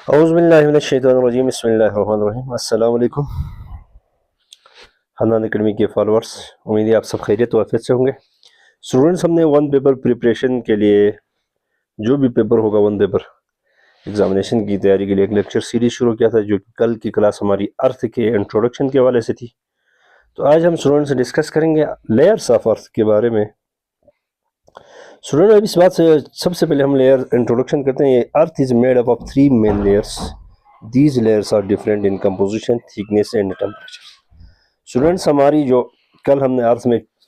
औज़ुबिल्लाहिमिनश्शैतानिर्रजीम बिस्मिल्लाहिर्रहमानिर्रहीम। अस्सलाम वालेकुम हन्नान एकेडमी के फॉलोअर्स, उम्मीद है आप सब खैरियत व आफियत से होंगे। स्टूडेंट्स, हमने वन पेपर प्रिपरेशन के लिए जो भी पेपर होगा वन पेपर एग्जामिनेशन की तैयारी के लिए एक लेक्चर सीरीज शुरू किया था, जो कि कल की क्लास हमारी अर्थ के इंट्रोडक्शन के हवाले से थी। तो आज हम स्टूडेंट से डिस्कस करेंगे लेयर्स ऑफ अर्थ के बारे में। स्टूडेंट, अब इस बात से सबसे पहले हम लेयर इंट्रोडक्शन करते हैं। Earth is made up of 3 main layers. These layers are different in composition, thickness and temperature. Students, हमारी जो कल हमने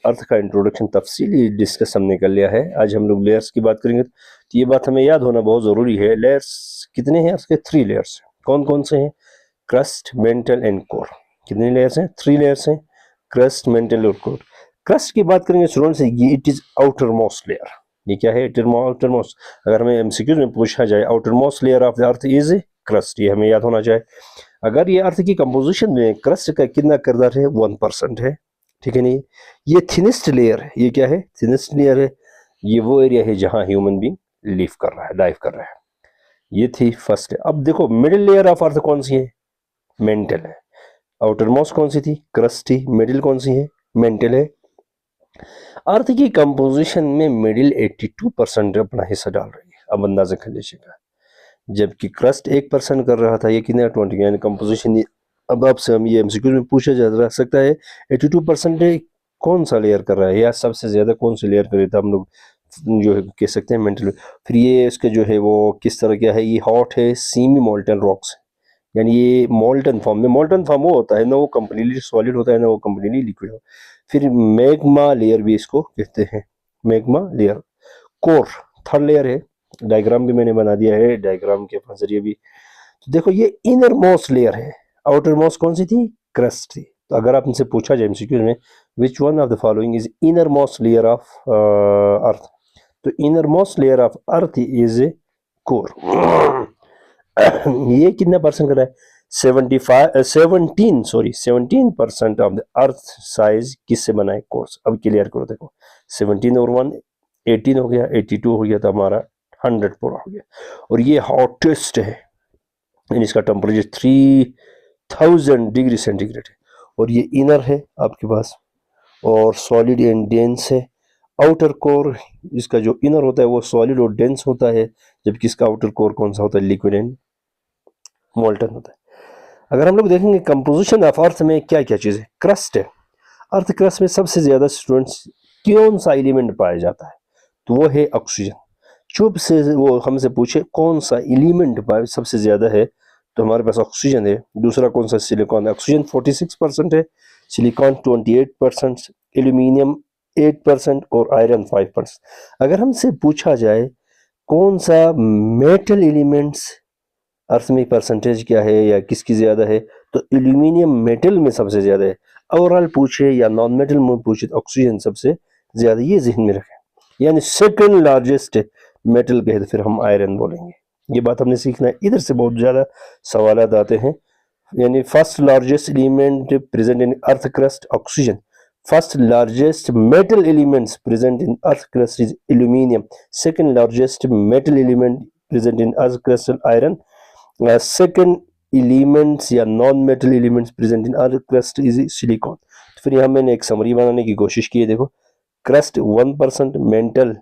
अर्थ का इंट्रोडक्शन तफसीली डिस्कस हमने कर लिया है। आज हम लोग लेयर्स की बात करेंगे, तो ये बात हमें याद होना बहुत ज़रूरी है। लेयर्स कितने हैं? उसके 3 लेयर्स। कौन कौन से हैं? Crust, mental and core. कितने लेयर्स हैं? 3 लेयर्स हैं, क्रस्ट, मेंटल और कोर। क्रस्ट की बात करेंगे स्टूडेंट्स, ये it is outer most layer. ये क्या है? Outer most. अगर हमें एमसीक्यू में पूछा जाए outer most layer of the earth is crust, ये हमें याद होना चाहिए। अगर ये अर्थ की कंपोजिशन में क्रस्ट का कितना किरदार है? 1% है, ठीक है नहीं? ये थिनेस्ट लेयर है। ये क्या है? थिनेस्ट लेयर है। ये वो एरिया है जहां ह्यूमन बीइंग लाइव कर रहा है। ये थी फर्स्ट। अब देखो, मिडिल लेयर ऑफ अर्थ कौन सी है? मेंटल है। आउटर मोस्ट कौन सी थी? क्रस्ट थी। मिडिल कौन सी है? मेंटल है। अर्थ की कंपोजिशन में मिडिल 82% अपना हिस्सा डाल रही है। अब अंदाजा कर लीजिएगा, जबकि क्रस्ट 1% कर रहा था। ये कितना? 20, यानी कंपोजिशन। अब आपसे हम ये एमसीक्यू में पूछा जा सकता है 82% कौन सा लेयर कर रहा है, या सबसे ज्यादा कौन सा लेयर कर रहा था? हम लोग जो है कह सकते हैं मेंटल। फिर ये इसके जो है वो किस तरह क्या है? ये हॉट है, सीमी मोल्टन रॉक्स, यानी ये मोल्टन फॉर्म में। मोल्टन फॉर्म वो होता है ना, वो कम्प्लीटली सॉलिड होता है ना, वो कम्प्लीटली लिक्विड हो। फिर मैग्मा लेयर भी इसको कहते हैं, magma layer. Core third layer है। डायग्राम भी मैंने बना दिया है, डायग्राम के जरिए भी। तो देखो, ये इनर मोस्ट लेयर है। आउटर मोस्ट कौन सी थी? क्रस्ट थी। तो अगर आप इनसे पूछा जाए एमसीक्यू में which one of the following is innermost layer of earth, तो innermost layer of earth is core. ये कितना परसेंट कर रहा है? 17% ऑफ द अर्थ साइज किससे बना है? कोर्स। अब क्लियर करो, देखो 17 और 1 18 हो गया, 82 हो गया, तो हमारा 100 पूरा हो गया। और ये हॉटेस्ट है, इसका टेम्परेचर 3000 डिग्री सेंटीग्रेड है। और ये इनर है आपके पास, और सॉलिड एंड डेंस है। आउटर कोर, इसका जो इनर होता है वो सॉलिड और डेंस होता है, जबकि इसका आउटर कोर कौन सा होता है? लिक्विड एंड मोल्टन होता है। अगर हम लोग देखेंगे कंपोजिशन ऑफ अर्थ में क्या क्या चीज़ है, क्रस्ट है। अर्थ क्रस्ट में सबसे ज्यादा स्टूडेंट्स कौन सा एलिमेंट पाया जाता है? तो वो है ऑक्सीजन। चुप से वो हमसे पूछे कौन सा एलिमेंट पाए सबसे ज्यादा है, तो हमारे पास ऑक्सीजन है। दूसरा कौन सा? सिलिकॉन। ऑक्सीजन 46% है, सिलिकॉन 28%, एल्यूमिनियम 8% और आयरन 5%। अगर हमसे पूछा जाए कौन सा मेटल एलिमेंट्स अर्थ में परसेंटेज क्या है या किसकी ज्यादा है, तो एल्यूमिनियम मेटल में सबसे ज्यादा है। ओवरऑल पूछे या नॉन मेटल में पूछे तो ऑक्सीजन सबसे ज्यादा, ये जहन में रखें। यानी सेकंड लार्जेस्ट मेटल कहे तो फिर हम आयरन बोलेंगे। ये बात हमने सीखना है, इधर से बहुत ज्यादा सवाल आते हैं। यानी first largest element present in earth crust oxygen, first largest metal elements present in earth crust is aluminium, second largest metal element present in earth crust iron, second elements या non metal elements present in earth crust is silicon. फिर यहाँ मैंने एक summary बनाने की कोशिश की है। देखो, क्रस्ट 1%, मेंटल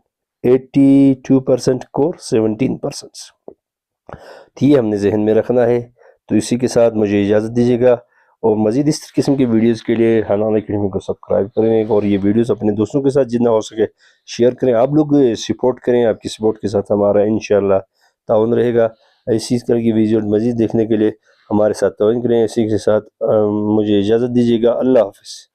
82%, कोर 17%। ये हमने जहन में रखना है। तो इसी के साथ मुझे इजाज़त दीजिएगा, और मज़ीद इस किस्म की वीडियोस के लिए हन्नान एकेडमी को सब्सक्राइब करें, और ये वीडियोस अपने दोस्तों के साथ जितना हो सके शेयर करें। आप लोग सपोर्ट करें, आपकी सपोर्ट के साथ हमारा इंशाल्लाह ताउन रहेगा। इसी तरह की वीडियो मज़ीद देखने के लिए हमारे साथ ताउन करें। इसी के साथ मुझे इजाज़त दीजिएगा। अल्लाह हाफ़िज़।